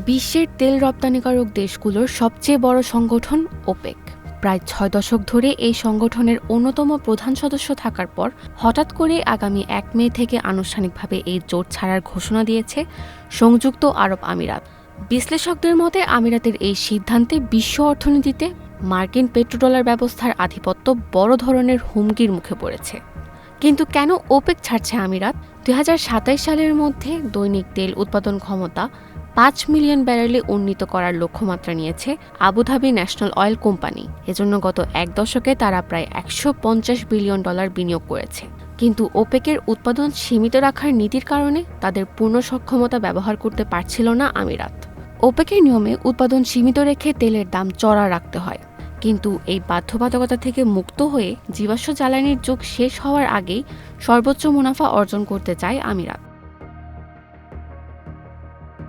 বিশ্বের তেল রপ্তানিকারক দেশগুলোর সবচেয়ে বড় সংগঠন ওপেক। প্রায় ৬ দশক ধরে এই সংগঠনের অন্যতম প্রধান সদস্য থাকার পর হঠাৎ করে আগামী ১ মে থেকে আনুষ্ঠানিকভাবে এই জোট ছাড়ার ঘোষণা দিয়েছে সংযুক্ত আরব আমিরাত। বিশ্লেষকদের মতে আমিরাতের এই সিদ্ধান্তে বিশ্ব অর্থনীতিতে মার্কিন পেট্রোডলার ব্যবস্থার আধিপত্য বড় ধরনের হুমকির মুখে পড়েছে। কিন্তু কেন ওপেক ছাড়ছে আমিরাত? ২০২৭ সালের মধ্যে দৈনিক তেল উৎপাদন ক্ষমতা ৫ মিলিয়ন ব্যারেলে উন্নীত করার লক্ষ্যমাত্রা নিয়েছে আবুধাবি ন্যাশনাল অয়েল কোম্পানি। এজন্য গত এক দশকে তারা প্রায় $১৫০ বিলিয়ন বিনিয়োগ করেছে। কিন্তু ওপেকের উৎপাদন সীমিত রাখার নীতির কারণে তাদের পূর্ণ সক্ষমতা ব্যবহার করতে পারছিল না আমিরাত। ওপেকের নিয়মে উৎপাদন সীমিত রেখে তেলের দাম চড়া রাখতে হয়, কিন্তু এই বাধ্যবাধকতা থেকে মুক্ত হয়ে জীবাশ্ম জ্বালানির যুগ শেষ হওয়ার আগেই সর্বোচ্চ মুনাফা অর্জন করতে চায় আমিরাত।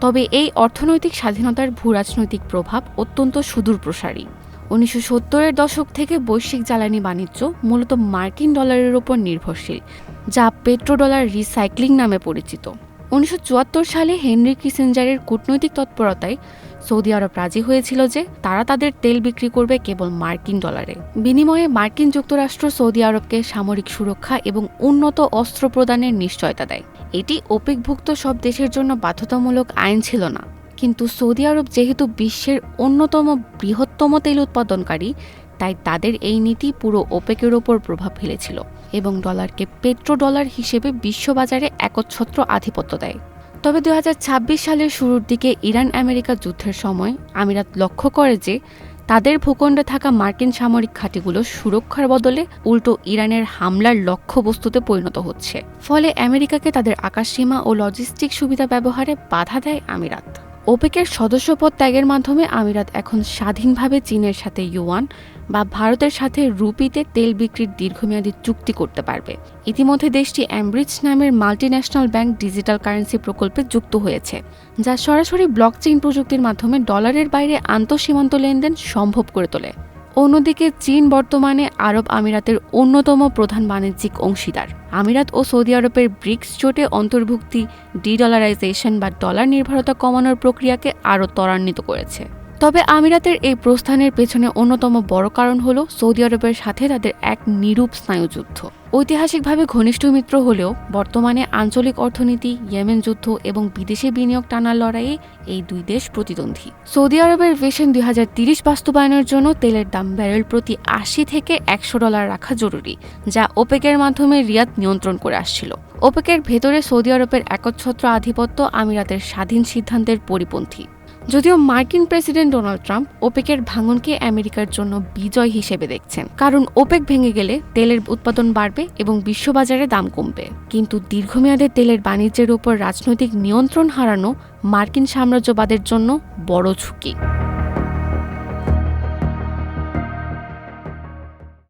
তবে এই অর্থনৈতিক স্বাধীনতার ভূরাজনৈতিক প্রভাব অত্যন্ত সুদূরপ্রসারী। ১৯৭০-এর দশক থেকে বৈশ্বিক জ্বালানি বাণিজ্য মূলত মার্কিন ডলারের উপর নির্ভরশীল, যা পেট্রোডলার রিসাইক্লিং নামে পরিচিত। ১৯৭৪ সালে হেনরি কিসিঞ্জারের কূটনৈতিক তৎপরতায় সৌদি আরব রাজি হয়েছিল যে তারা তাদের তেল বিক্রি করবে কেবল মার্কিন ডলারে। বিনিময়ে মার্কিন যুক্তরাষ্ট্র সৌদি আরবকে সামরিক সুরক্ষা এবং উন্নত অস্ত্র প্রদানের নিশ্চয়তা দেয়। এটি ওপেকভুক্ত সব দেশের জন্য বাধ্যতামূলক আইন ছিল না, কিন্তু সৌদি আরব যেহেতু বিশ্বের অন্যতম বৃহত্তম তেল উৎপাদনকারী, তাই তাদের এই নীতি পুরো ওপেকের ওপর প্রভাব ফেলেছিল এবং ডলারকে পেট্রোডলার হিসেবে বিশ্ববাজারে একচ্ছত্র আধিপত্য দেয়। তবে ২০২৬ সালের শুরুর দিকে ইরান আমেরিকা যুদ্ধের সময় আমিরাত লক্ষ্য করে যে তাদের ভূখণ্ডে থাকা মার্কিন সামরিক ঘাঁটিগুলো সুরক্ষার বদলে উল্টো ইরানের হামলার লক্ষ্যবস্তুতে পরিণত হচ্ছে। ফলে আমেরিকাকে তাদের আকাশসীমা ও লজিস্টিক সুবিধা ব্যবহারে বাধা দেয় আমিরাত। ওপেকের সদস্যপদ ত্যাগের মাধ্যমে আমিরাত এখন স্বাধীনভাবে চীনের সাথে ইউয়ান বা ভারতের সাথে রুপিতে তেল বিক্রির দীর্ঘমেয়াদী চুক্তি করতে পারবে। ইতিমধ্যে দেশটি অ্যামব্রিজ নামের মাল্টিন্যাশনাল ব্যাংক ডিজিটাল কারেন্সি প্রকল্পে যুক্ত হয়েছে, যা সরাসরি ব্লকচেইন প্রযুক্তির মাধ্যমে ডলারের বাইরে আন্তঃসীমান্ত লেনদেন সম্ভব করে তোলে। অন্যদিকে চীন বর্তমানে আরব আমিরাতের অন্যতম প্রধান বাণিজ্যিক অংশীদার। আমিরাত ও সৌদি আরবের ব্রিক্স জোটে অন্তর্ভুক্তি ডি-ডলারাইজেশন বা ডলার নির্ভরতা কমানোর প্রক্রিয়াকে আরও ত্বরান্বিত করেছে। তবে আমিরাতের এই প্রস্থানের পেছনে অন্যতম বড় কারণ হল সৌদি আরবের সাথে তাদের এক নিরূপ স্নায়ুযুদ্ধ। ঐতিহাসিকভাবে ঘনিষ্ঠ মিত্র হলেও বর্তমানে আঞ্চলিক অর্থনীতি, ইয়েমেন যুদ্ধ এবং বিদেশি বিনিয়োগ টানার লড়াইয়ে এই দুই দেশ প্রতিদ্বন্দ্বী। সৌদি আরবের ভিশন ২০৩০ বাস্তবায়নের জন্য তেলের দাম ব্যারেল প্রতি $৮০ থেকে $১০০ রাখা জরুরি, যা ওপেকের মাধ্যমে রিয়াদ নিয়ন্ত্রণ করে আসছিল। ওপেকের ভেতরে সৌদি আরবের একচ্ছত্র আধিপত্য আমিরাতের স্বাধীন সিদ্ধান্তের পরিপন্থী। যদিও মার্কিন প্রেসিডেন্ট ডোনাল্ড ট্রাম্প ওপেকের ভাঙনকে আমেরিকার জন্য বিজয় হিসেবে দেখছেন, কারণ ওপেক ভেঙে গেলে তেলের উৎপাদন বাড়বে এবং বিশ্ববাজারে দাম কমবে। কিন্তু দীর্ঘমেয়াদে তেলের বাণিজ্যের উপর রাজনৈতিক নিয়ন্ত্রণ হারানো মার্কিন সাম্রাজ্যবাদের জন্য বড় ঝুঁকি।